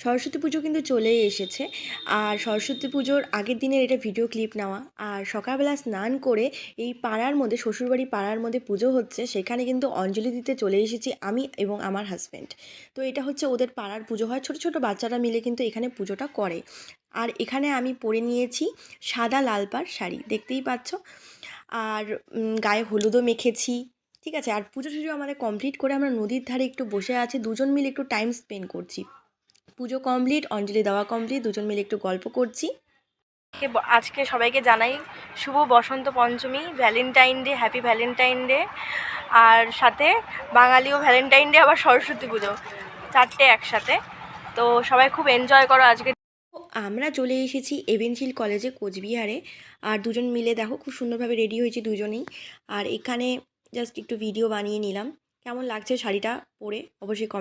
সরস্বতী পুজো কিন্তু চলেই এসেছে। আর সরস্বতী পুজোর আগের দিনের এটা ভিডিও ক্লিপ নেওয়া। আর সকালবেলা স্নান করে এই পাড়ার মধ্যে, শ্বশুরবাড়ি পাড়ার মধ্যে পুজো হচ্ছে, সেখানে কিন্তু অঞ্জলি দিতে চলে এসেছি আমি এবং আমার হাজব্যান্ড। তো এটা হচ্ছে ওদের পাড়ার পুজো হয়, ছোটো ছোটো বাচ্চারা মিলে কিন্তু এখানে পুজোটা করে। আর এখানে আমি পরে নিয়েছি সাদা লাল পাড় শাড়ি, দেখতেই পাচ্ছ। আর গায়ে হলুদও মেখেছি। ঠিক আছে, আর পুজো টুজো আমাদের কমপ্লিট করে আমরা নদীর ধারে একটু বসে আছি, দুজন মিলে একটু টাইম স্পেন্ড করছি। পুজো কমপ্লিট, অঞ্জলি দেওয়া কমপ্লিট, দুজন মিলে একটু গল্প করছি। আজকে সবাইকে জানাই শুভ Basanta Panchami, Valentine Day, happy Valentine Day. আর সাথে বাঙালিও ভ্যালেন্টাইন ডে, আবার সরস্বতী পুজো, চারটে একসাথে। তো সবাই খুব এনজয় করো আজকে। আমরা চলে এসেছি এভেনশিল কলেজে, কোচবিহারে। আর দুজন মিলে দেখো খুব সুন্দরভাবে রেডি হয়েছি দুজনেই। আর এখানে জাস্ট একটু ভিডিও বানিয়ে নিলাম। কেমন লাগছে শাড়িটা পরে অবশ্যই